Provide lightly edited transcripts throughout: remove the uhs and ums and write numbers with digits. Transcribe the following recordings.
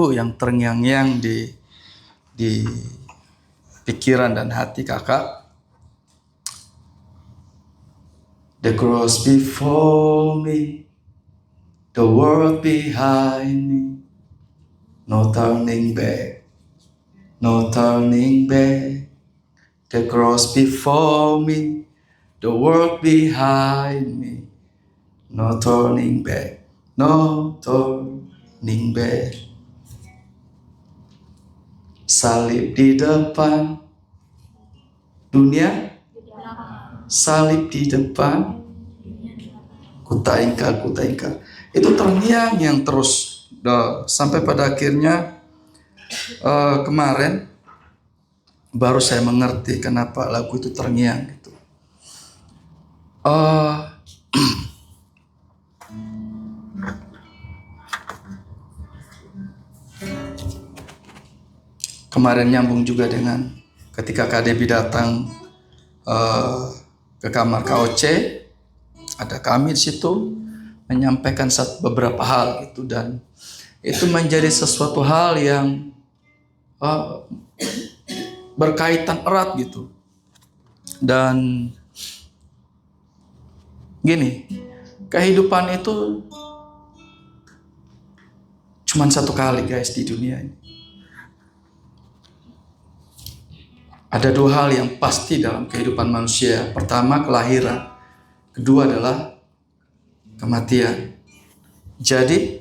lagu yang terngiang-ngiang di pikiran dan hati kakak. The cross before me, the world behind me, no turning back, no turning back. The cross before me, the world behind me, no turning back, no turning back. Salib di depan, dunia salib di depan, kutaingka. Itu terngiang yang terus sampai pada akhirnya kemarin baru saya mengerti kenapa lagu itu terngiang gitu. Kemarin nyambung juga dengan ketika Kak Debbie datang ke kamar KOC, ada kami di situ menyampaikan beberapa hal itu, dan itu menjadi sesuatu hal yang berkaitan erat gitu. Dan gini, kehidupan itu cuma satu kali guys di dunia ini. Ada dua hal yang pasti dalam kehidupan manusia. Pertama, kelahiran. Kedua adalah kematian. Jadi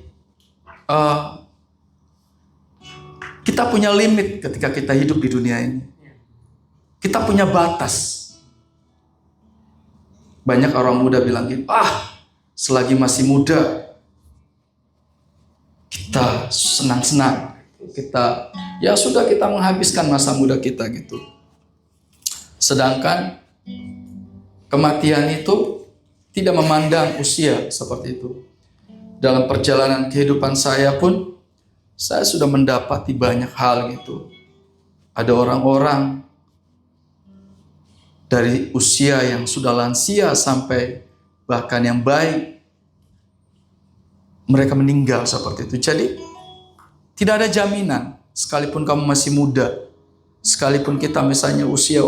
kita punya limit ketika kita hidup di dunia ini. Kita punya batas. Banyak orang muda bilang gini, selagi masih muda kita senang-senang. Kita menghabiskan masa muda kita gitu. Sedangkan kematian itu tidak memandang usia seperti itu. Dalam perjalanan kehidupan saya pun, saya sudah mendapati banyak hal gitu. Ada orang-orang dari usia yang sudah lansia sampai bahkan yang baik, mereka meninggal seperti itu. Jadi tidak ada jaminan, sekalipun kamu masih muda, sekalipun kita misalnya usia,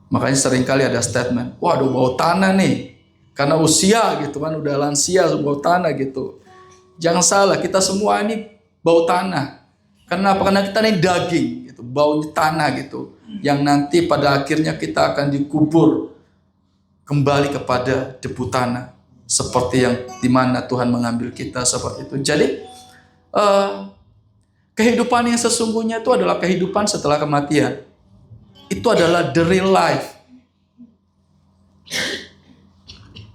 makanya seringkali ada statement, waduh bau tanah nih, karena usia gitu kan, udah lansia bau tanah gitu. Jangan salah, kita semua ini bau tanah. Kenapa? Karena kita ini daging, gitu, baunya tanah gitu, yang nanti pada akhirnya kita akan dikubur kembali kepada debu tanah, seperti yang dimana Tuhan mengambil kita seperti itu. Jadi kehidupan yang sesungguhnya itu adalah kehidupan setelah kematian. Itu adalah the real life.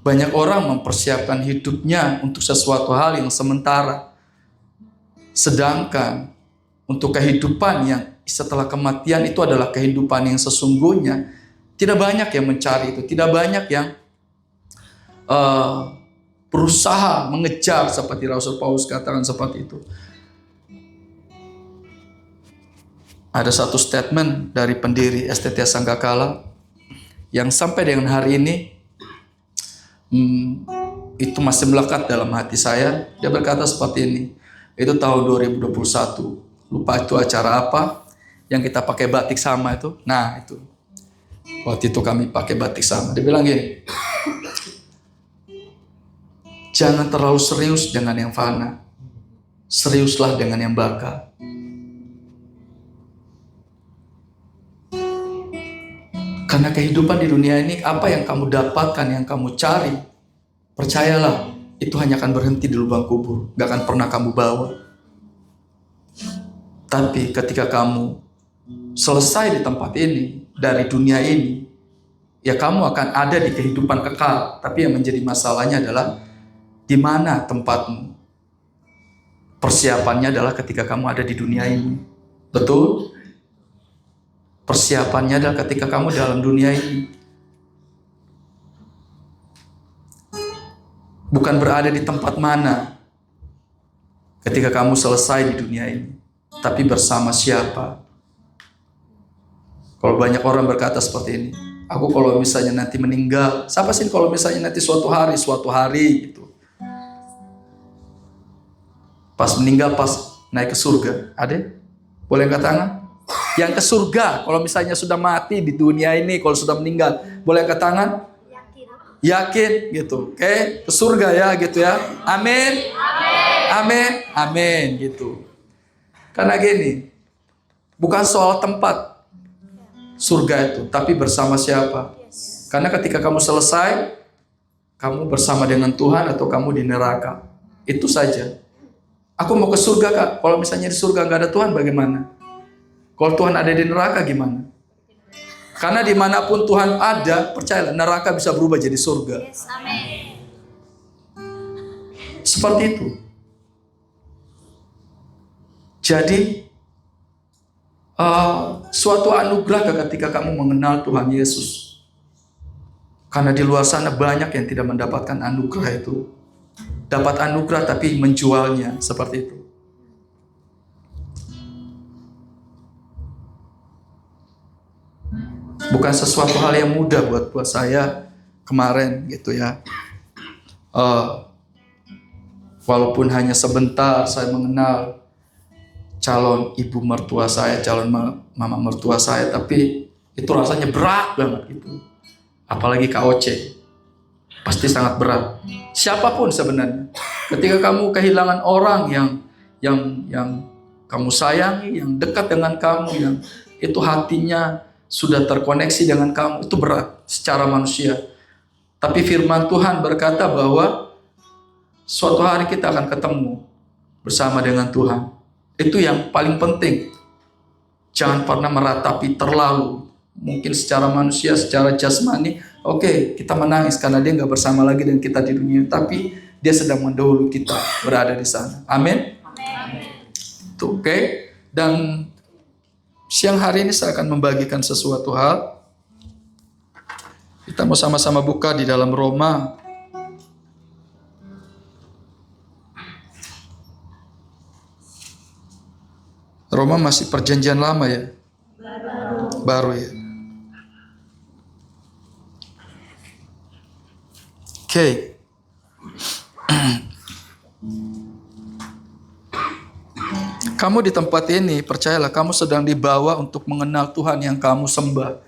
Banyak orang mempersiapkan hidupnya untuk sesuatu hal yang sementara. Sedangkan untuk kehidupan yang setelah kematian itu adalah kehidupan yang sesungguhnya. Tidak banyak yang mencari itu. Tidak banyak yang berusaha mengejar seperti Rasul Paulus katakan seperti itu. Ada satu statement dari pendiri STT Sanggakala yang sampai dengan hari ini itu masih melekat dalam hati saya. Dia berkata seperti ini. Itu tahun 2021. Lupa itu acara apa yang kita pakai batik sama itu. Nah itu. Waktu itu kami pakai batik sama. Dia bilang gini. Jangan terlalu serius dengan yang fana. Seriuslah dengan yang bakal. Karena kehidupan di dunia ini, apa yang kamu dapatkan, yang kamu cari, percayalah, itu hanya akan berhenti di lubang kubur. Gak akan pernah kamu bawa. Tapi ketika kamu selesai di tempat ini, dari dunia ini, ya kamu akan ada di kehidupan kekal. Tapi yang menjadi masalahnya adalah, di mana tempatmu? Persiapannya adalah ketika kamu ada di dunia ini. Betul? Persiapannya adalah ketika kamu dalam dunia ini. Bukan berada di tempat mana ketika kamu selesai di dunia ini. Tapi bersama siapa? Kalau banyak orang berkata seperti ini. Aku kalau misalnya nanti meninggal. Siapa sih kalau misalnya nanti suatu hari gitu. Pas meninggal, pas naik ke surga. Ada? Boleh angkat tangan? Yang ke surga, kalau misalnya sudah mati di dunia ini, kalau sudah meninggal, boleh angkat tangan? Yakin gitu. Oke, ke surga ya gitu ya. Amin. Amin. Amin gitu. Karena gini, bukan soal tempat surga itu, tapi bersama siapa. Karena ketika kamu selesai, kamu bersama dengan Tuhan atau kamu di neraka. Itu saja. Aku mau ke surga, Kak. Kalau misalnya di surga nggak ada Tuhan, bagaimana? Kalau Tuhan ada di neraka, gimana? Karena dimanapun Tuhan ada, percayalah, neraka bisa berubah jadi surga. Seperti itu. Jadi, suatu anugerah ketika kamu mengenal Tuhan Yesus. Karena di luar sana banyak yang tidak mendapatkan anugerah itu. Dapat anugerah tapi menjualnya, seperti itu. Bukan sesuatu hal yang mudah buat saya kemarin gitu ya. Walaupun hanya sebentar saya mengenal calon ibu mertua saya, calon mama mertua saya, tapi itu rasanya berat banget gitu. Apalagi KOC, pasti sangat berat. Siapapun sebenarnya, ketika kamu kehilangan orang yang kamu sayangi, yang dekat dengan kamu, yang itu hatinya sudah terkoneksi dengan kamu, itu berat secara manusia. Tapi firman Tuhan berkata bahwa suatu hari kita akan ketemu bersama dengan Tuhan. Itu yang paling penting. Jangan pernah meratapi terlalu. Mungkin secara manusia, secara jasmani, oke, kita menangis karena dia nggak bersama lagi dengan kita di dunia. Tapi dia sedang mendahului kita berada di sana. Amin. Oke. Dan siang hari ini saya akan membagikan sesuatu hal. Kita mau sama-sama buka di dalam Roma. Roma masih perjanjian lama ya? Baru ya. Oke. Kamu di tempat ini, percayalah, kamu sedang dibawa untuk mengenal Tuhan yang kamu sembah.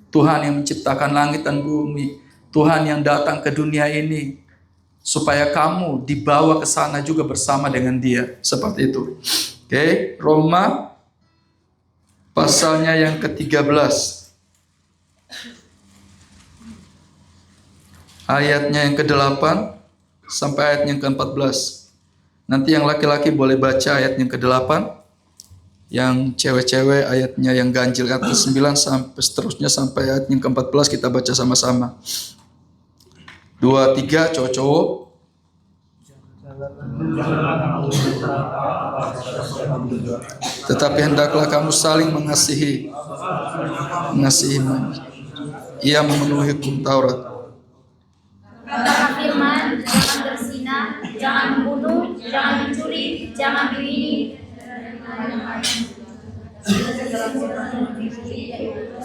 Tuhan yang menciptakan langit dan bumi. Tuhan yang datang ke dunia ini. Supaya kamu dibawa ke sana juga bersama dengan Dia. Seperti itu. Oke, Roma pasalnya yang ke-13. Ayatnya yang ke-8 sampai ayat yang ke-14. Nanti yang laki-laki boleh baca ayat yang ke-8. Yang cewek-cewek ayatnya yang ganjil ayat ke-9 sampai seterusnya sampai ayat yang ke-14 kita baca sama-sama. 2, 3, cowok-cowok. Tetapi hendaklah kamu saling mengasihi. Ia memenuhi hukum Taurat. Kata firman, jangan berzina, jangan membunuh, jangan mencuri, jangan membunuh.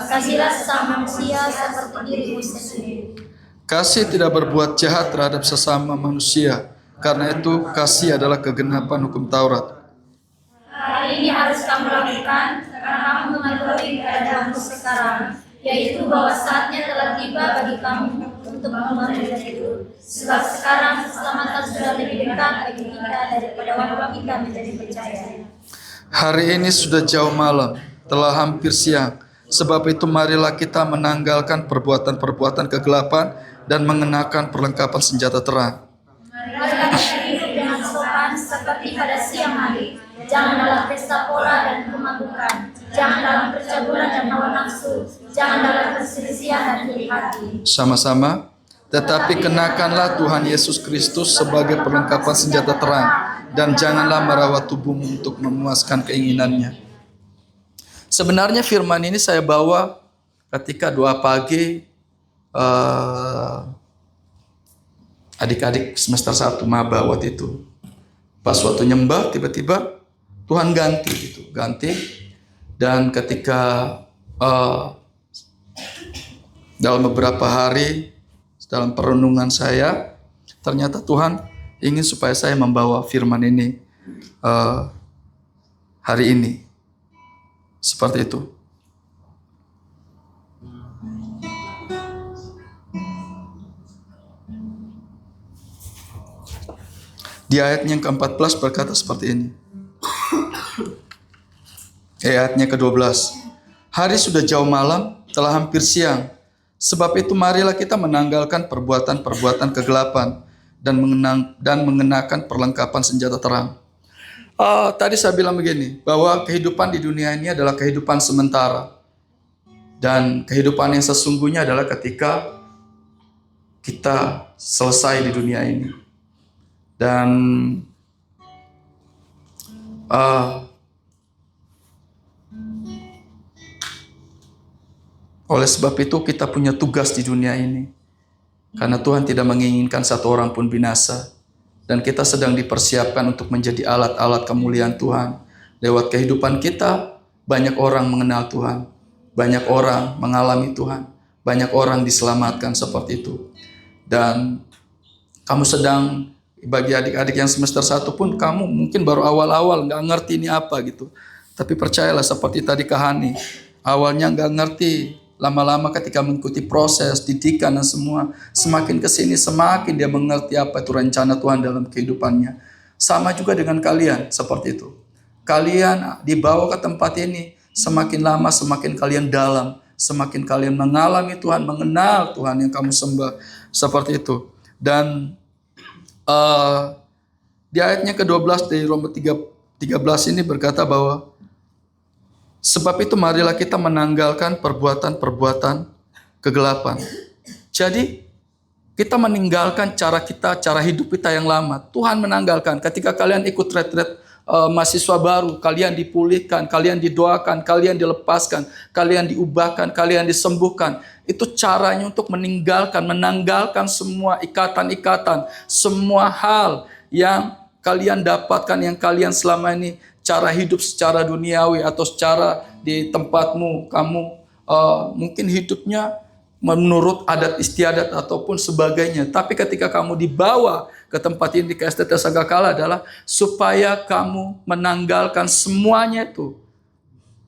Kasihlah sesama manusia seperti dirimu sendiri. Kasih tidak berbuat jahat terhadap sesama manusia. Karena itu kasih adalah kegenapan hukum Taurat. Hal ini harus kamu lakukan karena kamu mengetahui keadaanmu sekarang, yaitu bahwa saatnya telah tiba bagi kamu untuk memulai hidup. Sebab sekarang keselamatan sudah lebih dekat bagi kita daripada waktu kita menjadi percaya. Hari ini sudah jauh malam, telah hampir siang. Sebab itu marilah kita menanggalkan perbuatan-perbuatan kegelapan dan mengenakan perlengkapan senjata terang. Marilah kita hidup dengan sopan seperti pada siang hari. Jangan dalam pesta pora dan kemabukan. Jangan dalam percabulan dan hawa nafsu. Jangan dalam perselisihan dan iri hati. Sama-sama. Tetapi kenakanlah Tuhan Yesus Kristus sebagai perlengkapan senjata terang. Dan janganlah merawat tubuhmu untuk memuaskan keinginannya. Sebenarnya firman ini saya bawa ketika doa pagi adik-adik semester 1 maba waktu itu. Pas waktu nyembah tiba-tiba Tuhan ganti. Dan ketika dalam beberapa hari dalam perenungan saya, ternyata Tuhan ingin supaya saya membawa firman ini hari ini. Seperti itu. Di ayatnya yang ke-14 berkata seperti ini. Ayatnya ke-12. Hari sudah jauh malam, telah hampir siang. Sebab itu marilah kita menanggalkan perbuatan-perbuatan kegelapan dan mengenakan perlengkapan senjata terang. Tadi saya bilang begini, bahwa kehidupan di dunia ini adalah kehidupan sementara. Dan kehidupan yang sesungguhnya adalah ketika kita selesai di dunia ini. Dan oleh sebab itu kita punya tugas di dunia ini. Karena Tuhan tidak menginginkan satu orang pun binasa. Dan kita sedang dipersiapkan untuk menjadi alat-alat kemuliaan Tuhan. Lewat kehidupan kita, banyak orang mengenal Tuhan. Banyak orang mengalami Tuhan. Banyak orang diselamatkan seperti itu. Dan kamu sedang, bagi adik-adik yang semester 1 pun, kamu mungkin baru awal-awal nggak ngerti ini apa gitu. Tapi percayalah seperti tadi Kak Hani, awalnya nggak ngerti. Lama-lama ketika mengikuti proses, didikan dan semua, semakin kesini semakin dia mengerti apa itu rencana Tuhan dalam kehidupannya. Sama juga dengan kalian, seperti itu. Kalian dibawa ke tempat ini, semakin lama semakin kalian dalam, semakin kalian mengalami Tuhan, mengenal Tuhan yang kamu sembah, seperti itu. Dan di ayatnya ke-12 dari Roma 13 ini berkata bahwa sebab itu marilah kita menanggalkan perbuatan-perbuatan kegelapan. Jadi kita meninggalkan cara hidup kita yang lama. Tuhan menanggalkan. Ketika kalian ikut retret mahasiswa baru, kalian dipulihkan, kalian didoakan, kalian dilepaskan, kalian diubahkan, kalian disembuhkan. Itu caranya untuk menanggalkan semua ikatan-ikatan, semua hal yang kalian dapatkan, yang kalian selama ini cara hidup secara duniawi atau secara di tempatmu, kamu mungkin hidupnya menurut adat istiadat ataupun sebagainya. Tapi ketika kamu dibawa ke tempat ini, ke STT Sagakala, adalah supaya kamu menanggalkan semuanya itu.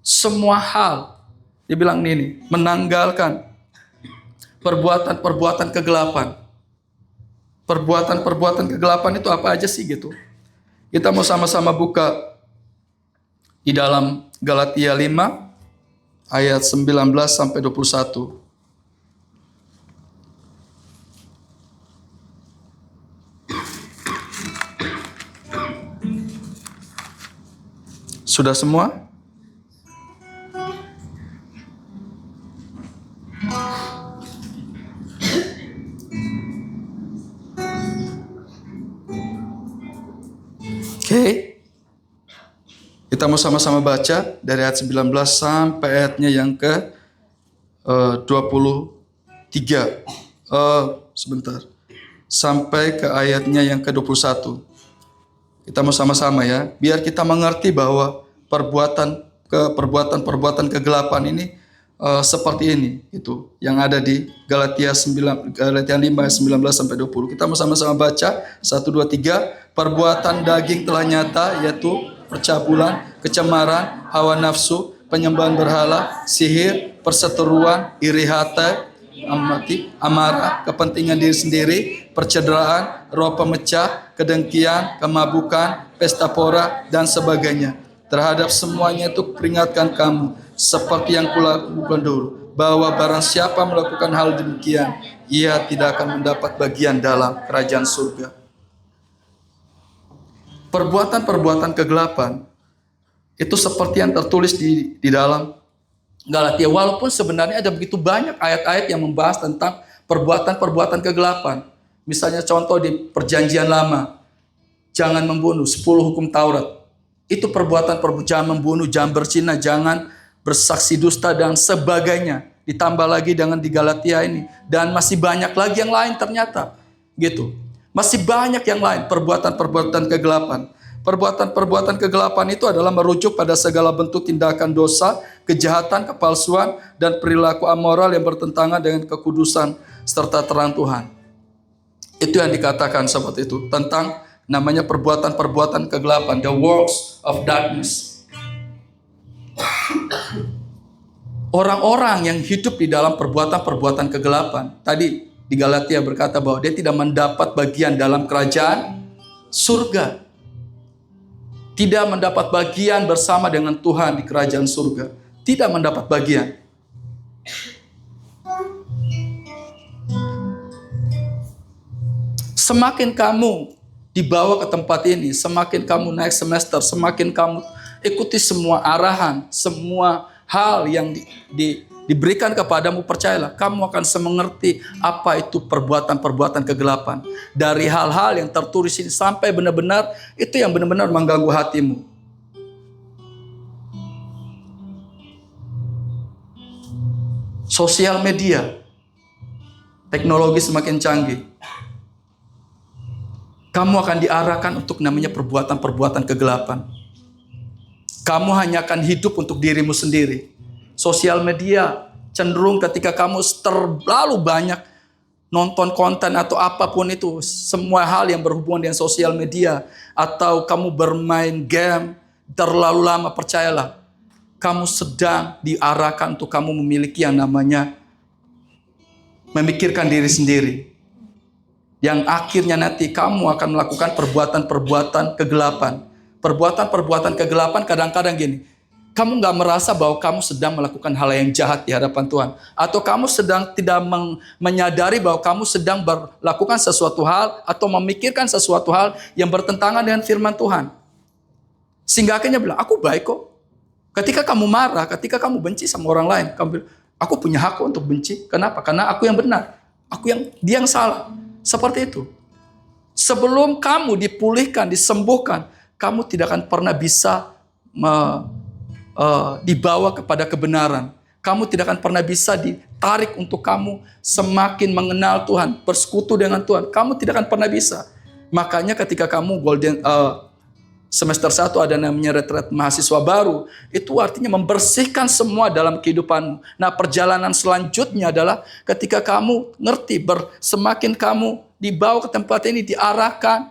Semua hal. Dibilang ini, menanggalkan perbuatan-perbuatan kegelapan. Perbuatan-perbuatan kegelapan itu apa aja sih gitu. Kita mau sama-sama buka di dalam Galatia 5 ayat 19 sampai 21. Sudah semua? Oke. Kita mau sama-sama baca dari ayat 19 sampai ayatnya yang ke 23. Sebentar. Sampai ke ayatnya yang ke 21. Kita mau sama-sama ya. Biar kita mengerti bahwa perbuatan kegelapan ini seperti ini gitu. Yang ada di Galatia 5 ayat 19 sampai 20. Kita mau sama-sama baca 1 2 3. Perbuatan daging telah nyata, yaitu percabulan, kecemaran, hawa nafsu, penyembahan berhala, sihir, perseteruan, iri hati, amarah, kepentingan diri sendiri, percederaan, roh pemecah, kedengkian, kemabukan, pesta pora, dan sebagainya. Terhadap semuanya itu peringatkan kamu, seperti yang kulakukan dulu, bahwa barang siapa melakukan hal demikian, ia tidak akan mendapat bagian dalam kerajaan surga. Perbuatan-perbuatan kegelapan itu seperti yang tertulis di dalam Galatia. Walaupun sebenarnya ada begitu banyak ayat-ayat yang membahas tentang perbuatan-perbuatan kegelapan. Misalnya contoh di Perjanjian Lama, jangan membunuh, 10 hukum Taurat. Itu jangan membunuh, jangan berzina, jangan bersaksi dusta dan sebagainya. Ditambah lagi dengan di Galatia ini, dan masih banyak lagi yang lain ternyata. Gitu. Masih banyak yang lain, perbuatan-perbuatan kegelapan. Perbuatan-perbuatan kegelapan itu adalah merujuk pada segala bentuk tindakan dosa, kejahatan, kepalsuan, dan perilaku amoral yang bertentangan dengan kekudusan serta terang Tuhan. Itu yang dikatakan seperti itu, tentang namanya perbuatan-perbuatan kegelapan, the works of darkness. Orang-orang yang hidup di dalam perbuatan-perbuatan kegelapan, tadi di Galatia berkata bahwa dia tidak mendapat bagian dalam kerajaan surga. Tidak mendapat bagian bersama dengan Tuhan di kerajaan surga. Tidak mendapat bagian. Semakin kamu dibawa ke tempat ini, semakin kamu naik semester, semakin kamu ikuti semua arahan, semua hal yang diberikan kepadamu, percayalah, kamu akan semengerti apa itu perbuatan-perbuatan kegelapan. Dari hal-hal yang tertulis ini sampai benar-benar itu yang benar-benar mengganggu hatimu. Sosial media, teknologi semakin canggih. Kamu akan diarahkan untuk namanya perbuatan-perbuatan kegelapan. Kamu hanya akan hidup untuk dirimu sendiri. Sosial media cenderung ketika kamu terlalu banyak nonton konten atau apapun itu, semua hal yang berhubungan dengan sosial media, atau kamu bermain game terlalu lama, percayalah, kamu sedang diarahkan untuk kamu memiliki yang namanya memikirkan diri sendiri. Yang akhirnya nanti kamu akan melakukan perbuatan-perbuatan kegelapan. Perbuatan-perbuatan kegelapan kadang-kadang gini, kamu gak merasa bahwa kamu sedang melakukan hal yang jahat di hadapan Tuhan. Atau kamu sedang tidak menyadari bahwa kamu sedang melakukan sesuatu hal atau memikirkan sesuatu hal yang bertentangan dengan firman Tuhan. Sehingga akhirnya bilang, aku baik kok. Ketika kamu marah, ketika kamu benci sama orang lain, kamu bilang, aku punya hak untuk benci. Kenapa? Karena aku yang benar. Dia yang salah. Seperti itu. Sebelum kamu dipulihkan, disembuhkan, kamu tidak akan pernah bisa dibawa kepada kebenaran. Kamu tidak akan pernah bisa ditarik untuk kamu semakin mengenal Tuhan, bersekutu dengan Tuhan. Kamu tidak akan pernah bisa. Makanya ketika kamu semester 1 ada namanya retret mahasiswa baru, itu artinya membersihkan semua dalam kehidupanmu. Nah, perjalanan selanjutnya adalah ketika kamu ngerti, semakin kamu dibawa ke tempat ini, diarahkan,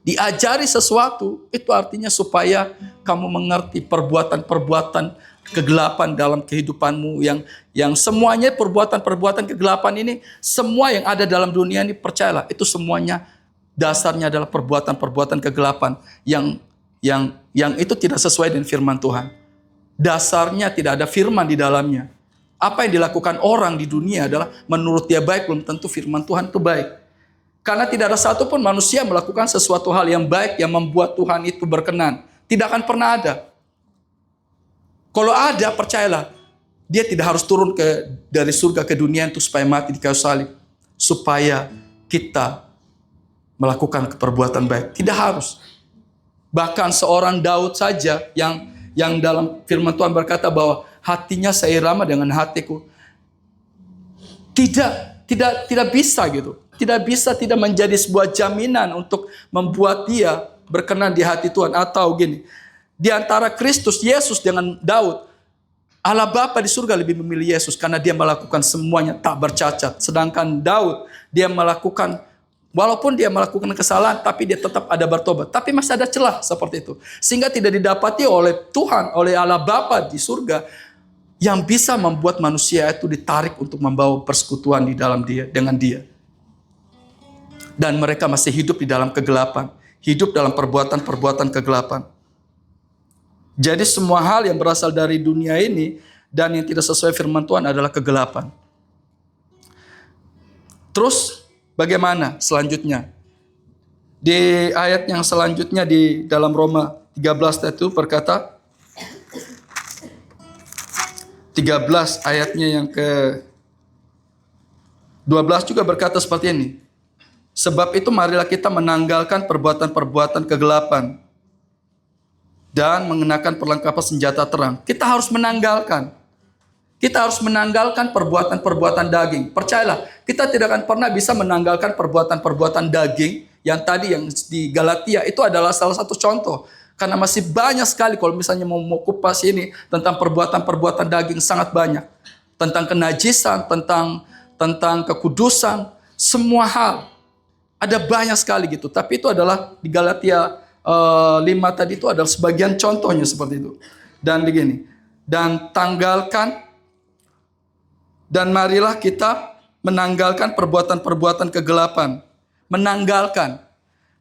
diajari sesuatu, itu artinya supaya kamu mengerti perbuatan-perbuatan kegelapan dalam kehidupanmu yang semuanya perbuatan-perbuatan kegelapan ini, semua yang ada dalam dunia ini, percayalah, itu semuanya dasarnya adalah perbuatan-perbuatan kegelapan yang itu tidak sesuai dengan firman Tuhan. Dasarnya tidak ada firman di dalamnya. Apa yang dilakukan orang di dunia adalah menurut dia baik, belum tentu firman Tuhan itu baik. Karena tidak ada satupun manusia melakukan sesuatu hal yang baik yang membuat Tuhan itu berkenan. Tidak akan pernah ada. Kalau ada, percayalah, dia tidak harus turun dari surga ke dunia untuk supaya mati di kayu salib. Supaya kita melakukan perbuatan baik. Tidak harus. Bahkan seorang Daud saja yang dalam firman Tuhan berkata bahwa hatinya seirama dengan hatiku. Tidak bisa gitu. Tidak menjadi sebuah jaminan untuk membuat dia berkenan di hati Tuhan. Atau gini, di antara Kristus, Yesus dengan Daud, Allah Bapa di surga lebih memilih Yesus karena dia melakukan semuanya tak bercacat. Sedangkan Daud, dia melakukan, walaupun dia melakukan kesalahan, tapi dia tetap ada bertobat. Tapi masih ada celah seperti itu. Sehingga tidak didapati oleh Tuhan, oleh Allah Bapa di surga, yang bisa membuat manusia itu ditarik untuk membawa persekutuan di dalam dia, dengan dia. Dan mereka masih hidup di dalam kegelapan. Hidup dalam perbuatan-perbuatan kegelapan. Jadi semua hal yang berasal dari dunia ini dan yang tidak sesuai firman Tuhan adalah kegelapan. Terus bagaimana selanjutnya? Di ayat yang selanjutnya di dalam Roma 13 itu berkata, 13 ayatnya yang ke 12 juga berkata seperti ini. Sebab itu marilah kita menanggalkan perbuatan-perbuatan kegelapan dan mengenakan perlengkapan senjata terang. Kita harus menanggalkan. Kita harus menanggalkan perbuatan-perbuatan daging. Percayalah, kita tidak akan pernah bisa menanggalkan perbuatan-perbuatan daging yang tadi yang di Galatia itu adalah salah satu contoh. Karena masih banyak sekali kalau misalnya mau kupas ini tentang perbuatan-perbuatan daging sangat banyak. Tentang kenajisan, tentang kekudusan, semua hal. Ada banyak sekali gitu. Tapi itu adalah di Galatia 5 tadi itu adalah sebagian contohnya seperti itu. Dan begini. Dan marilah kita menanggalkan perbuatan-perbuatan kegelapan. Menanggalkan.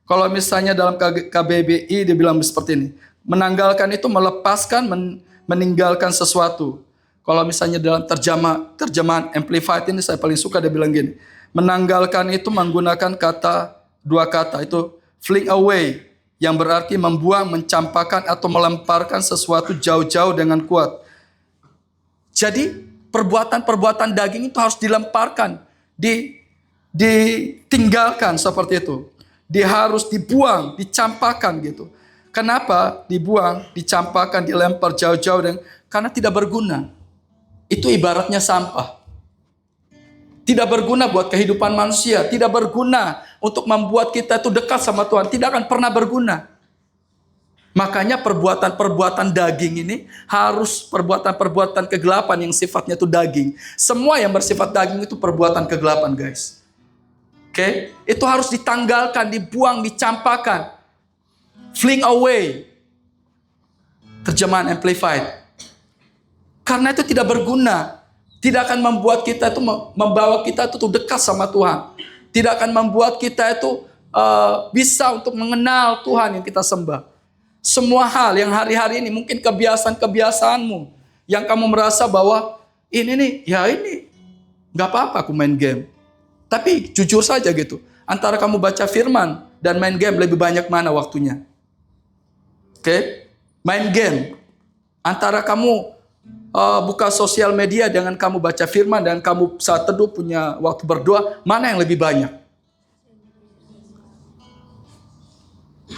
Kalau misalnya dalam KBBI dia bilang seperti ini. Menanggalkan itu melepaskan, meninggalkan sesuatu. Kalau misalnya dalam terjemahan Amplified ini saya paling suka dia bilang gini. Menanggalkan itu menggunakan dua kata itu fling away yang berarti membuang, mencampakkan atau melemparkan sesuatu jauh-jauh dengan kuat. Jadi perbuatan-perbuatan daging itu harus dilemparkan, ditinggalkan seperti itu. Dia harus dibuang, dicampakkan gitu. Kenapa dibuang, dicampakkan, dilempar jauh-jauh? Karena tidak berguna. Itu ibaratnya sampah. Tidak berguna buat kehidupan manusia. Tidak berguna untuk membuat kita itu dekat sama Tuhan. Tidak akan pernah berguna. Makanya perbuatan-perbuatan daging ini harus perbuatan-perbuatan kegelapan yang sifatnya itu daging. Semua yang bersifat daging itu perbuatan kegelapan, guys. Oke? Itu harus ditanggalkan, dibuang, dicampakkan. Fling away. Terjemahan Amplified. Karena itu tidak berguna. Tidak akan membuat kita itu, membawa kita itu dekat sama Tuhan. Tidak akan membuat kita itu bisa untuk mengenal Tuhan yang kita sembah. Semua hal yang hari-hari ini, mungkin kebiasaan-kebiasaanmu. Yang kamu merasa bahwa ini gak apa-apa aku main game. Tapi jujur saja gitu. Antara kamu baca firman dan main game lebih banyak mana waktunya? Oke? Main game. Antara kamu buka sosial media dengan kamu baca firman dan kamu saat teduh punya waktu berdoa, mana yang lebih banyak?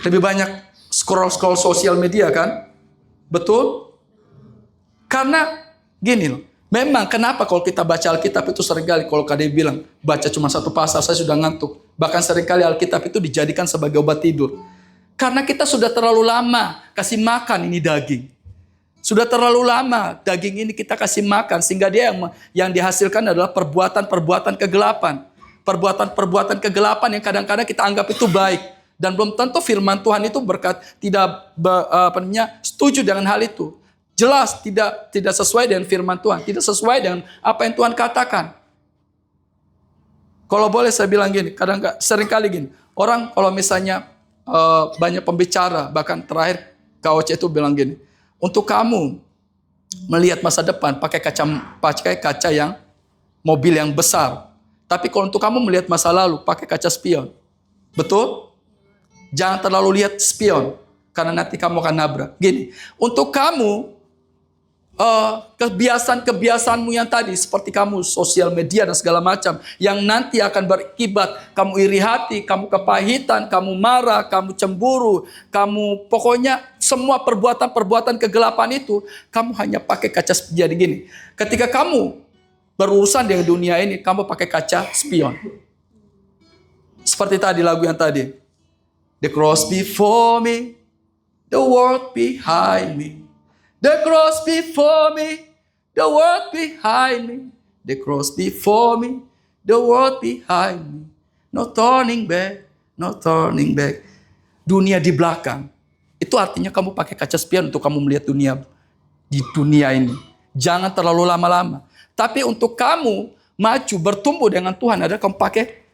Lebih banyak scroll sosial media kan? Betul? Karena gini loh, memang kenapa kalau kita baca Alkitab itu seringkali kalau Kade bilang baca cuma satu pasal saya sudah ngantuk. Bahkan seringkali Alkitab itu dijadikan sebagai obat tidur. Karena kita sudah terlalu lama kasih makan ini daging. Sudah terlalu lama daging ini kita kasih makan sehingga dia yang dihasilkan adalah perbuatan-perbuatan kegelapan. Perbuatan-perbuatan kegelapan yang kadang-kadang kita anggap itu baik dan belum tentu firman Tuhan itu setuju dengan hal itu. Jelas tidak sesuai dengan firman Tuhan, tidak sesuai dengan apa yang Tuhan katakan. Kalau boleh saya bilang gini, seringkali gini, orang kalau misalnya banyak pembicara, bahkan terakhir KOC itu bilang gini, untuk kamu melihat masa depan pakai kaca yang mobil yang besar. Tapi kalau untuk kamu melihat masa lalu pakai kaca spion. Betul? Jangan terlalu lihat spion karena nanti kamu akan nabrak. Gini, untuk kamu kebiasaan-kebiasaanmu yang tadi seperti kamu sosial media dan segala macam yang nanti akan berakibat kamu iri hati, kamu kepahitan, kamu marah, kamu cemburu, kamu pokoknya semua perbuatan-perbuatan kegelapan itu kamu hanya pakai kaca spion. Jadi gini, ketika kamu berurusan dengan dunia ini kamu pakai kaca spion. Seperti tadi lagu yang tadi. The cross before me, the world behind me. The cross before me, the world behind me. The cross before me, the world behind me. No turning back, no turning back. Dunia di belakang. Itu artinya kamu pakai kaca spion untuk kamu melihat dunia di dunia ini. Jangan terlalu lama-lama. Tapi untuk kamu maju, bertumbuh dengan Tuhan, ada kamu pakai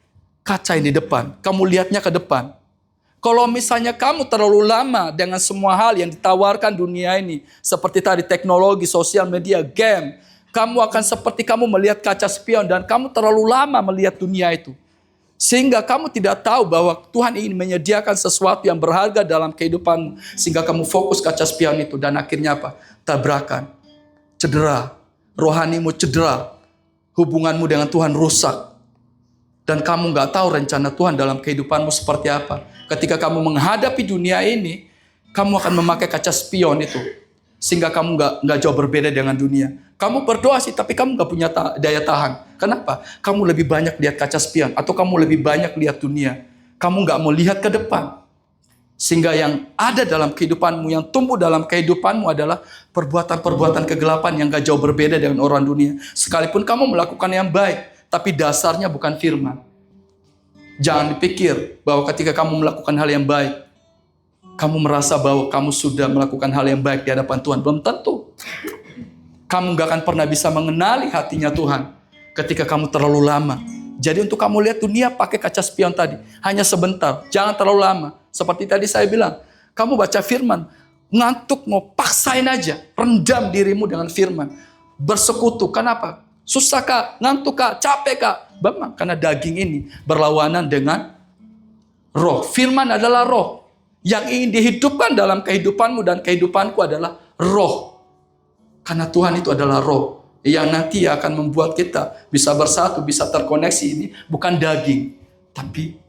kaca yang di depan. Kamu lihatnya ke depan. Kalau misalnya kamu terlalu lama dengan semua hal yang ditawarkan dunia ini, seperti tadi teknologi, sosial media, game, kamu akan seperti kamu melihat kaca spion dan kamu terlalu lama melihat dunia itu. Sehingga kamu tidak tahu bahwa Tuhan ingin menyediakan sesuatu yang berharga dalam kehidupanmu. Sehingga kamu fokus kaca spion itu dan akhirnya apa? Tabrakan, cedera, rohanimu cedera, hubunganmu dengan Tuhan rusak. Dan kamu gak tahu rencana Tuhan dalam kehidupanmu seperti apa. Ketika kamu menghadapi dunia ini, kamu akan memakai kaca spion itu. Sehingga kamu gak jauh berbeda dengan dunia. Kamu berdoa sih, tapi kamu gak punya daya tahan. Kenapa? Kamu lebih banyak lihat kaca spion. Atau kamu lebih banyak lihat dunia. Kamu gak mau lihat ke depan. Sehingga yang ada dalam kehidupanmu, yang tumbuh dalam kehidupanmu adalah perbuatan-perbuatan kegelapan yang gak jauh berbeda dengan orang dunia. Sekalipun kamu melakukan yang baik, tapi dasarnya bukan firman. Jangan dipikir bahwa ketika kamu melakukan hal yang baik, kamu merasa bahwa kamu sudah melakukan hal yang baik di hadapan Tuhan. Belum tentu. Kamu gak akan pernah bisa mengenali hatinya Tuhan ketika kamu terlalu lama. Jadi untuk kamu lihat dunia pakai kaca spion tadi, hanya sebentar, jangan terlalu lama. Seperti tadi saya bilang, kamu baca firman, ngantuk mau paksain aja, rendam dirimu dengan firman. Bersekutu, kenapa? Susah kak, ngantuk kak, capek kak. Memang karena daging ini berlawanan dengan roh. Firman adalah roh. Yang ingin dihidupkan dalam kehidupanmu dan kehidupanku adalah roh. Karena Tuhan itu adalah roh. Yang nanti akan membuat kita bisa bersatu, bisa terkoneksi. Ini bukan daging, tapi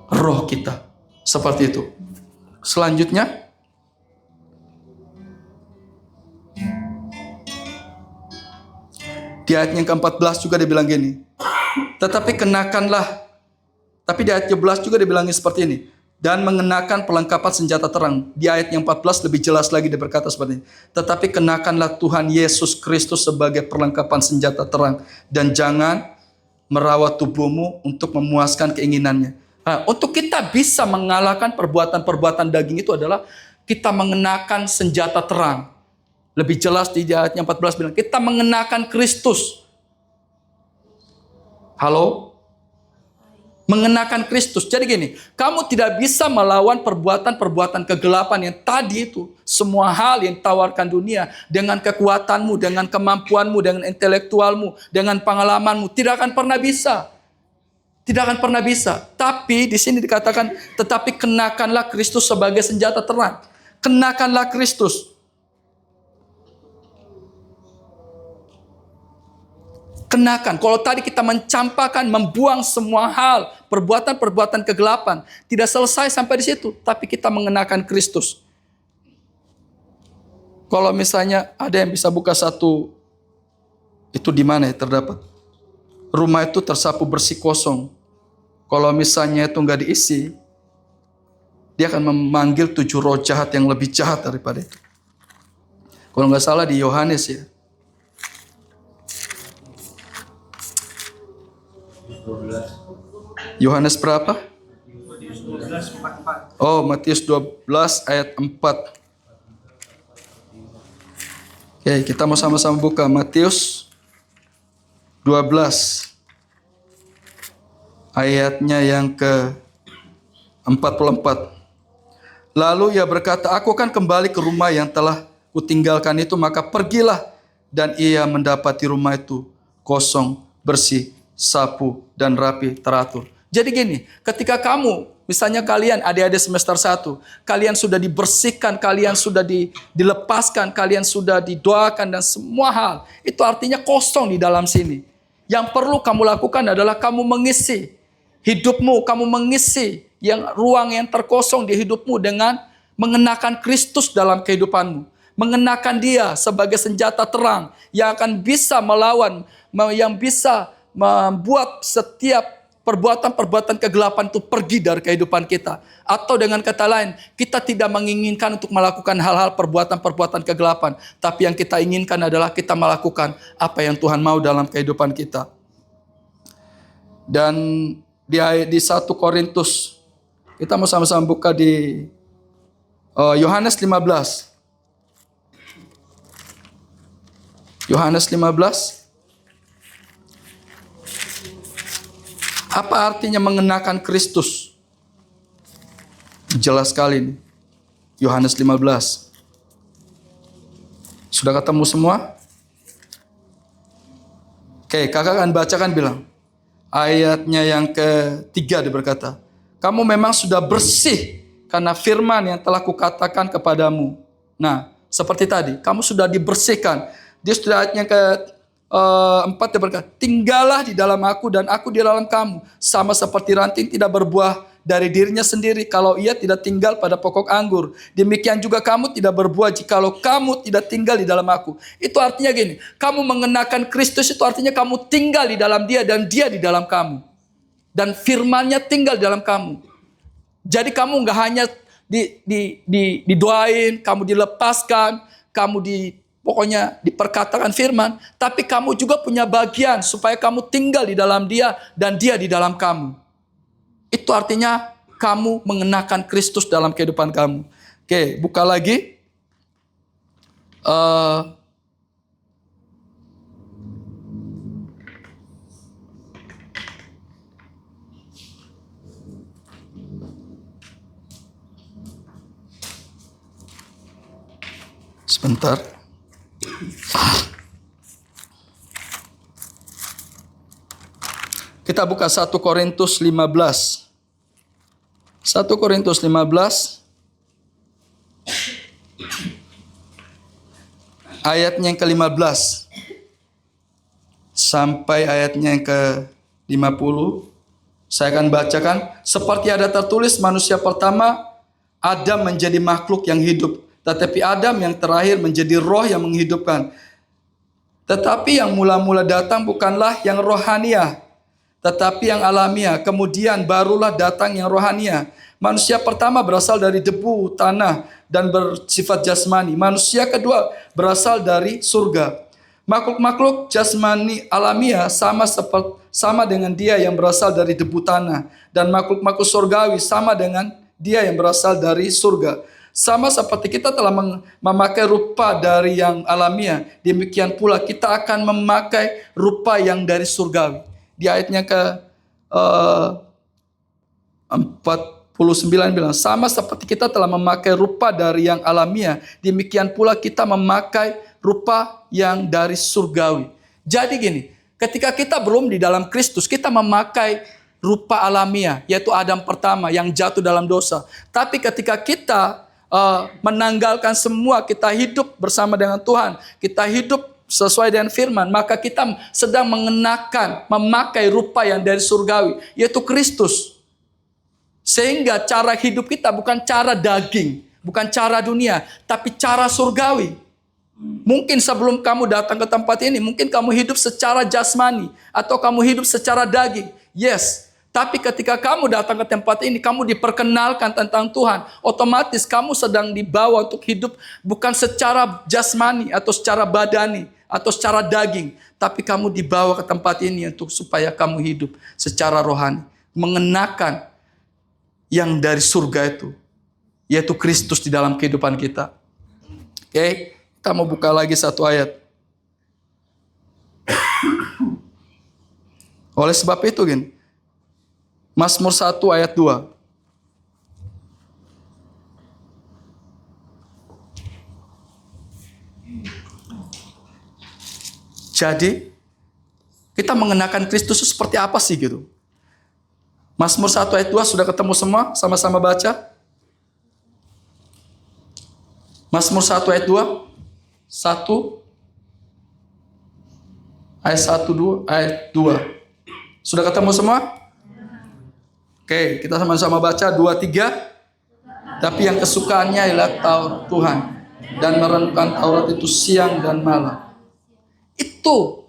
roh kita. Seperti itu. Selanjutnya, di ayat yang ke-14 juga dibilang gini. Tetapi kenakanlah. Tapi di ayat 11 juga dibilangin seperti ini. Dan mengenakan perlengkapan senjata terang. Di ayat yang 14 lebih jelas lagi dia berkata seperti ini. Tetapi kenakanlah Tuhan Yesus Kristus sebagai perlengkapan senjata terang. Dan jangan merawat tubuhmu untuk memuaskan keinginannya. Nah, untuk kita bisa mengalahkan perbuatan-perbuatan daging itu adalah kita mengenakan senjata terang. Lebih jelas di ayat yang 14 bilang, kita mengenakan Kristus. Halo? Mengenakan Kristus. Jadi gini, kamu tidak bisa melawan perbuatan-perbuatan kegelapan yang tadi itu. Semua hal yang ditawarkan dunia dengan kekuatanmu, dengan kemampuanmu, dengan intelektualmu, dengan pengalamanmu. Tidak akan pernah bisa. Tidak akan pernah bisa. Tapi di sini dikatakan, tetapi kenakanlah Kristus sebagai senjata terang. Kenakanlah Kristus. Kenakan. Kalau tadi kita mencampakkan, membuang semua hal, perbuatan-perbuatan kegelapan, tidak selesai sampai di situ, tapi kita mengenakan Kristus. Kalau misalnya ada yang bisa buka satu, itu di mana ya terdapat? Rumah itu tersapu bersih kosong. Kalau misalnya itu nggak diisi, dia akan memanggil 7 roh jahat yang lebih jahat daripada itu. Kalau nggak salah di Yohanes ya. Yohanes berapa? Oh, Matius 12 ayat 4. Oke, kita mau sama-sama buka Matius 12 ayatnya yang ke-44. Lalu ia berkata, aku akan kembali ke rumah yang telah kutinggalkan itu, maka pergilah. Dan ia mendapati rumah itu kosong, bersih, sapu, dan rapi, teratur. Jadi gini, ketika kamu, misalnya kalian adik-adik semester 1, kalian sudah dibersihkan, kalian sudah dilepaskan, kalian sudah didoakan dan semua hal, itu artinya kosong di dalam sini. Yang perlu kamu lakukan adalah kamu mengisi hidupmu, kamu mengisi ruang yang terkosong di hidupmu dengan mengenakan Kristus dalam kehidupanmu. Mengenakan dia sebagai senjata terang yang akan bisa melawan, yang bisa membuat setiap perbuatan-perbuatan kegelapan itu pergi dari kehidupan kita. Atau dengan kata lain, kita tidak menginginkan untuk melakukan hal-hal perbuatan-perbuatan kegelapan. Tapi yang kita inginkan adalah kita melakukan apa yang Tuhan mau dalam kehidupan kita. Dan di 1 Korintus, kita mau sama-sama buka di Yohanes 15. Yohanes 15. Apa artinya mengenakan Kristus? Jelas sekali nih. Yohanes 15. Sudah ketemu semua? Oke, kakak akan bacakan bilang. Ayatnya yang ke-3 dia berkata, kamu memang sudah bersih karena firman yang telah kukatakan kepadamu. Nah, seperti tadi, kamu sudah dibersihkan. Dia sudah ayatnya ke-4 dia berkata, tinggallah di dalam aku dan aku di dalam kamu. Sama seperti ranting tidak berbuah dari dirinya sendiri kalau ia tidak tinggal pada pokok anggur. Demikian juga kamu tidak berbuah jikalau kamu tidak tinggal di dalam aku. Itu artinya gini, kamu mengenakan Kristus itu artinya kamu tinggal di dalam dia dan dia di dalam kamu. Dan firman-Nya tinggal di dalam kamu. Jadi kamu nggak hanya didoain, kamu dilepaskan, kamu pokoknya diperkatakan firman, tapi kamu juga punya bagian supaya kamu tinggal di dalam dia dan dia di dalam kamu. Itu artinya kamu mengenakan Kristus dalam kehidupan kamu. Oke, buka lagi. Sebentar. Kita buka 1 Korintus 15. 1 Korintus 15 ayatnya yang ke-15 sampai ayatnya yang ke-50. Saya akan bacakan. Seperti ada tertulis, manusia pertama Adam menjadi makhluk yang hidup, tetapi Adam yang terakhir menjadi roh yang menghidupkan. Tetapi yang mula-mula datang bukanlah yang rohania, tetapi yang alamiah. Kemudian barulah datang yang rohania. Manusia pertama berasal dari debu, tanah, dan bersifat jasmani. Manusia kedua berasal dari surga. Makhluk-makhluk jasmani alamiah sama dengan dia yang berasal dari debu tanah. Dan makhluk-makhluk surgawi sama dengan dia yang berasal dari surga. Sama seperti kita telah memakai rupa dari yang alamiah, demikian pula kita akan memakai rupa yang dari surgawi. Di ayatnya ke 49 bilang, sama seperti kita telah memakai rupa dari yang alamiah, demikian pula kita memakai rupa yang dari surgawi. Jadi gini, ketika kita belum di dalam Kristus, kita memakai rupa alamiah, yaitu Adam pertama yang jatuh dalam dosa. Tapi ketika kita menanggalkan semua, kita hidup bersama dengan Tuhan, kita hidup sesuai dengan firman, maka kita sedang memakai rupa yang dari surgawi, yaitu Kristus. Sehingga cara hidup kita bukan cara daging, bukan cara dunia, tapi cara surgawi. Mungkin sebelum kamu datang ke tempat ini, mungkin kamu hidup secara jasmani, atau kamu hidup secara daging. Yes, tapi ketika kamu datang ke tempat ini, kamu diperkenalkan tentang Tuhan, otomatis kamu sedang dibawa untuk hidup bukan secara jasmani atau secara badani atau secara daging, tapi kamu dibawa ke tempat ini untuk supaya kamu hidup secara rohani, mengenakan yang dari surga itu, yaitu Kristus di dalam kehidupan kita. Oke, kita mau buka lagi satu ayat. Oleh sebab itu gini, Mazmur 1 ayat 2. Jadi, kita mengenakan Kristus itu seperti apa sih gitu? Mazmur 1 ayat 2 sudah ketemu semua? Sama-sama baca. Mazmur 1 ayat 2. 1 ayat 1 2 ayat 2. Sudah ketemu semua? Oke, kita sama-sama baca 2 3. Tapi yang kesukaannya ialah Taurat Tuhan, dan merenungkan Taurat itu siang dan malam. Itu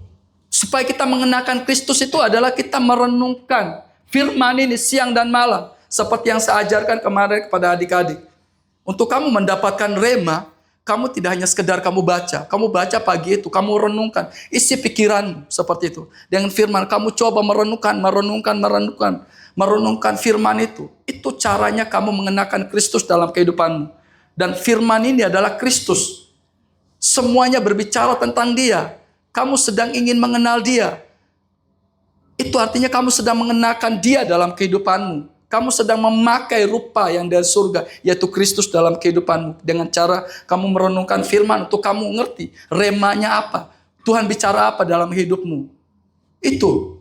supaya kita mengenakan Kristus itu adalah kita merenungkan firman ini siang dan malam. Seperti yang saya ajarkan kemarin kepada adik-adik. Untuk kamu mendapatkan rema, kamu tidak hanya sekedar kamu baca pagi itu, kamu renungkan, isi pikiranmu seperti itu. Dengan firman, kamu coba merenungkan firman itu. Itu caranya kamu mengenakan Kristus dalam kehidupanmu. Dan firman ini adalah Kristus. Semuanya berbicara tentang dia. Kamu sedang ingin mengenal dia. Itu artinya kamu sedang mengenakan dia dalam kehidupanmu. Kamu sedang memakai rupa yang dari surga, yaitu Kristus dalam kehidupanmu. Dengan cara kamu merenungkan firman untuk kamu ngerti remanya apa. Tuhan bicara apa dalam hidupmu. Itu.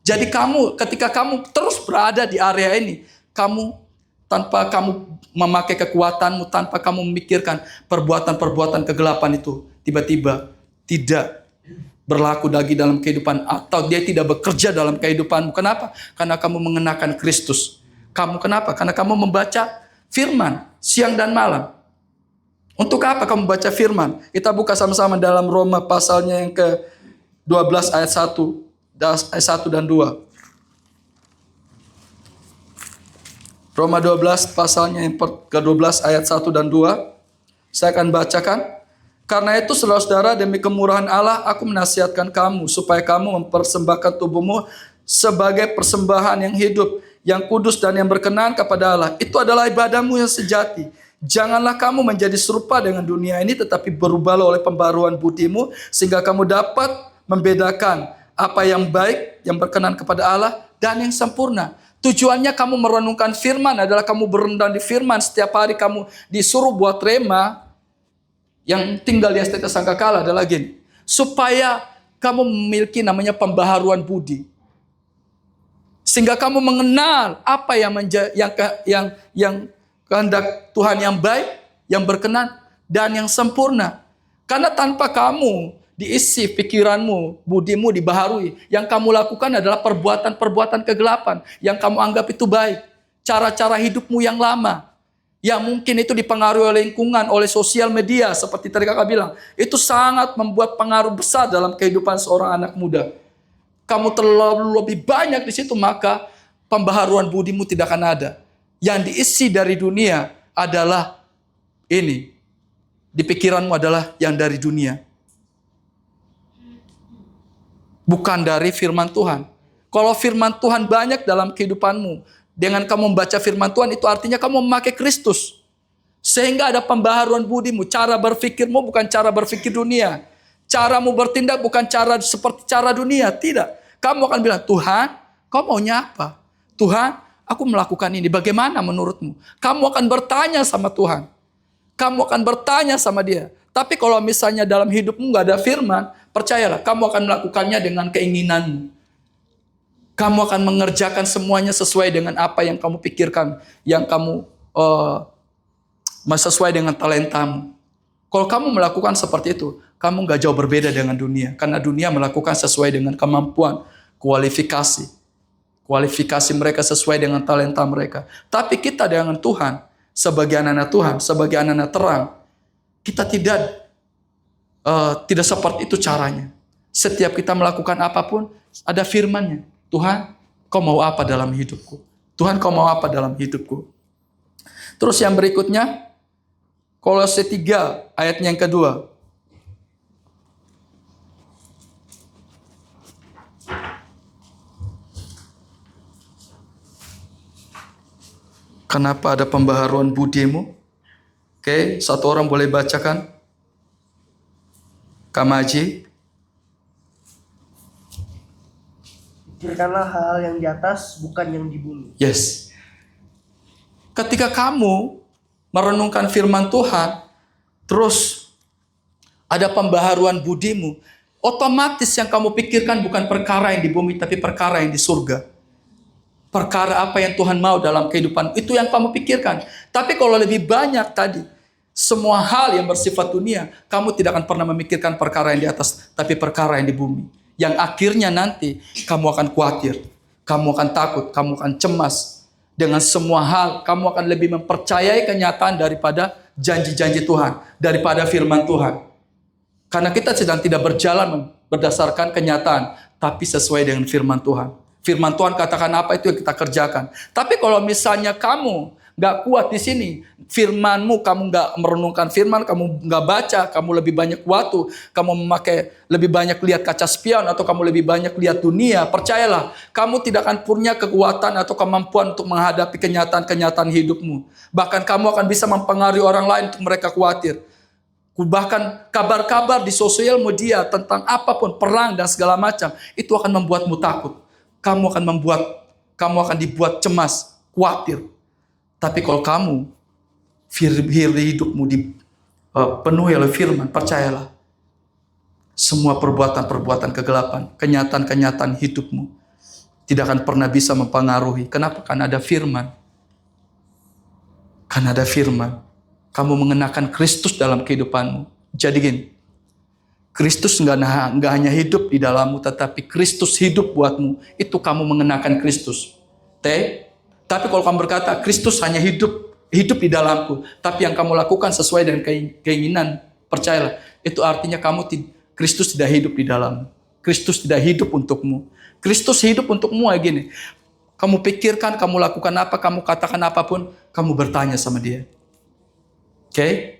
Jadi ketika kamu terus berada di area ini, kamu tanpa kamu memakai kekuatanmu, tanpa kamu memikirkan perbuatan-perbuatan kegelapan itu, tiba-tiba tidak berlaku lagi dalam kehidupan, atau dia tidak bekerja dalam kehidupanmu. Kenapa? Karena kamu mengenakan Kristus. Kenapa? Karena kamu membaca firman siang dan malam. Untuk apa kamu baca firman? Kita buka sama-sama dalam Roma pasalnya yang ke-12 ayat 1 dan 2. Roma 12 pasalnya yang ke-12 ayat 1 dan 2. Saya akan bacakan. Karena itu saudara-saudara, demi kemurahan Allah aku menasihatkan kamu supaya kamu mempersembahkan tubuhmu sebagai persembahan yang hidup, yang kudus dan yang berkenan kepada Allah. Itu adalah ibadahmu yang sejati. Janganlah kamu menjadi serupa dengan dunia ini, tetapi berubahlah oleh pembaruan budimu sehingga kamu dapat membedakan apa yang baik, yang berkenan kepada Allah dan yang sempurna. Tujuannya kamu merenungkan firman adalah kamu berendam di firman. Setiap hari kamu disuruh buat rema. Yang tinggal di esteta sangkakala adalah gini, supaya kamu memiliki namanya pembaharuan budi, sehingga kamu mengenal apa yang kehendak Tuhan yang baik, yang berkenan dan yang sempurna. Karena tanpa kamu diisi pikiranmu, budimu dibaharui, yang kamu lakukan adalah perbuatan-perbuatan kegelapan yang kamu anggap itu baik, cara-cara hidupmu yang lama, yang mungkin itu dipengaruhi oleh lingkungan, oleh sosial media, seperti tadi kakak bilang, itu sangat membuat pengaruh besar dalam kehidupan seorang anak muda. Kamu terlalu lebih banyak di situ, maka pembaharuan budimu tidak akan ada. Yang diisi dari dunia adalah ini, di pikiranmu adalah yang dari dunia, bukan dari firman Tuhan. Kalau firman Tuhan banyak dalam kehidupanmu, dengan kamu membaca firman Tuhan, itu artinya kamu memakai Kristus. Sehingga ada pembaharuan budimu. Cara berfikirmu bukan cara berfikir dunia. Caramu bertindak bukan cara seperti cara dunia. Tidak. Kamu akan bilang, Tuhan, kau maunya apa? Tuhan, aku melakukan ini. Bagaimana menurutmu? Kamu akan bertanya sama Tuhan. Kamu akan bertanya sama dia. Tapi kalau misalnya dalam hidupmu gak ada firman, percayalah, kamu akan melakukannya dengan keinginanmu. Kamu akan mengerjakan semuanya sesuai dengan apa yang kamu pikirkan, yang kamu sesuai dengan talentamu. Kalau kamu melakukan seperti itu, kamu gak jauh berbeda dengan dunia. Karena dunia melakukan sesuai dengan kemampuan, kualifikasi mereka sesuai dengan talenta mereka. Tapi kita dengan Tuhan, sebagai anak-anak Tuhan, sebagai anak-anak terang, kita tidak seperti itu caranya. Setiap kita melakukan apapun, ada firman-Nya. Tuhan, kau mau apa dalam hidupku? Tuhan, kau mau apa dalam hidupku? Terus yang berikutnya, Kolose 3 ayatnya yang kedua. Kenapa ada pembaharuan budimu? Oke, satu orang boleh bacakan. Kamaji. Pikirkanlah hal yang di atas, bukan yang di bumi. Yes. Ketika kamu merenungkan firman Tuhan, terus ada pembaharuan budimu, otomatis yang kamu pikirkan bukan perkara yang di bumi, tapi perkara yang di surga. Perkara apa yang Tuhan mau dalam kehidupan, itu yang kamu pikirkan. Tapi kalau lebih banyak tadi, semua hal yang bersifat dunia, kamu tidak akan pernah memikirkan perkara yang di atas, tapi perkara yang di bumi. Yang akhirnya nanti kamu akan khawatir, kamu akan takut, kamu akan cemas. Dengan semua hal, kamu akan lebih mempercayai kenyataan daripada janji-janji Tuhan, daripada firman Tuhan. Karena kita sedang tidak berjalan berdasarkan kenyataan, tapi sesuai dengan firman Tuhan. Firman Tuhan katakan apa, itu yang kita kerjakan. Tapi kalau misalnya kamu gak kuat di sini, firmanmu kamu gak merenungkan firman, kamu gak baca, kamu lebih banyak waktu, kamu memakai lebih banyak lihat kaca spion, atau kamu lebih banyak lihat dunia, percayalah, kamu tidak akan punya kekuatan atau kemampuan untuk menghadapi kenyataan-kenyataan hidupmu. Bahkan kamu akan bisa mempengaruhi orang lain untuk mereka khawatir. Bahkan kabar-kabar di sosial media tentang apapun, perang dan segala macam, itu akan membuatmu takut. Kamu akan dibuat cemas, khawatir. Tapi kalau kamu hidupmu dipenuhi oleh firman, percayalah, semua perbuatan-perbuatan kegelapan, kenyataan-kenyataan hidupmu tidak akan pernah bisa mempengaruhi. Kenapa? Karena ada firman. Karena ada firman. Kamu mengenakan Kristus dalam kehidupanmu. Jadi gini, Kristus nggak hanya hidup di dalammu, tetapi Kristus hidup buatmu. Itu kamu mengenakan Kristus. Tapi kalau kamu berkata, Kristus hanya hidup di dalamku, tapi yang kamu lakukan sesuai dengan keinginan, percayalah, itu artinya Kristus tidak hidup di dalammu. Kristus tidak hidup untukmu. Kristus hidup untukmu kayak gini. Kamu pikirkan, kamu lakukan apa, kamu katakan apapun, kamu bertanya sama dia. Oke?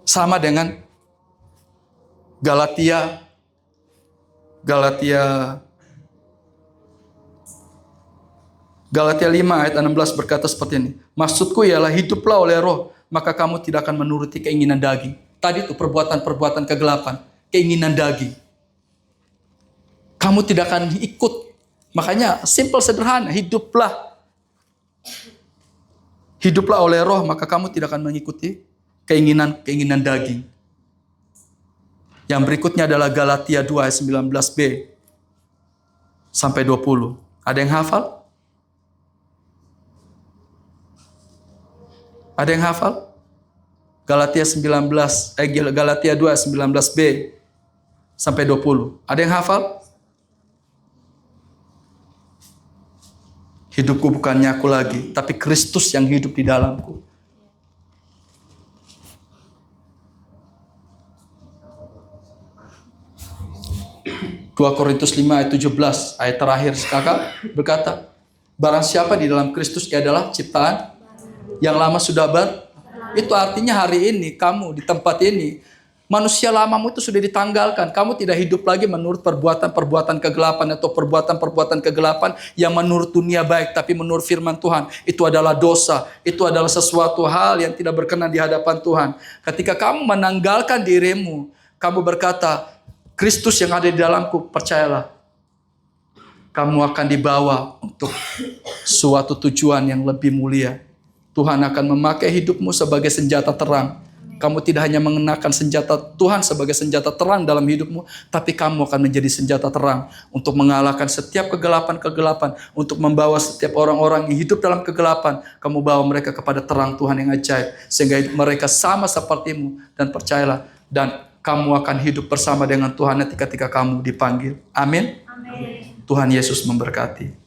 Sama dengan Galatia 5 ayat 16 berkata seperti ini. Maksudku ialah hiduplah oleh roh, maka kamu tidak akan menuruti keinginan daging. Tadi itu perbuatan-perbuatan kegelapan, keinginan daging. Kamu tidak akan ikut. Makanya simple sederhana, hiduplah oleh roh, maka kamu tidak akan mengikuti keinginan daging. Yang berikutnya adalah Galatia 2 ayat 19b sampai 20. Ada yang hafal? Ada yang hafal? Galatia 2 ayat 19b sampai 20. Ada yang hafal? Hidupku bukannya aku lagi, tapi Kristus yang hidup di dalamku. Dua Korintus 5 ayat 17, ayat terakhir kakak berkata, barang siapa di dalam Kristus, ia adalah ciptaan yang lama sudah itu artinya hari ini kamu di tempat ini, manusia lamamu itu sudah ditanggalkan. Kamu tidak hidup lagi menurut perbuatan-perbuatan kegelapan atau perbuatan-perbuatan kegelapan yang menurut dunia baik, tapi menurut firman Tuhan itu adalah dosa. Itu adalah sesuatu hal yang tidak berkenan di hadapan Tuhan. Ketika kamu menanggalkan dirimu, kamu berkata, Kristus yang ada di dalamku, percayalah, kamu akan dibawa untuk suatu tujuan yang lebih mulia. Tuhan akan memakai hidupmu sebagai senjata terang. Kamu tidak hanya mengenakan senjata Tuhan sebagai senjata terang dalam hidupmu, tapi kamu akan menjadi senjata terang untuk mengalahkan setiap kegelapan-kegelapan, untuk membawa setiap orang-orang yang hidup dalam kegelapan, kamu bawa mereka kepada terang Tuhan yang ajaib, sehingga hidup mereka sama sepertimu. Dan percayalah, dan kamu akan hidup bersama dengan Tuhan nanti ketika kamu dipanggil. Amin. Amin. Tuhan Yesus memberkati.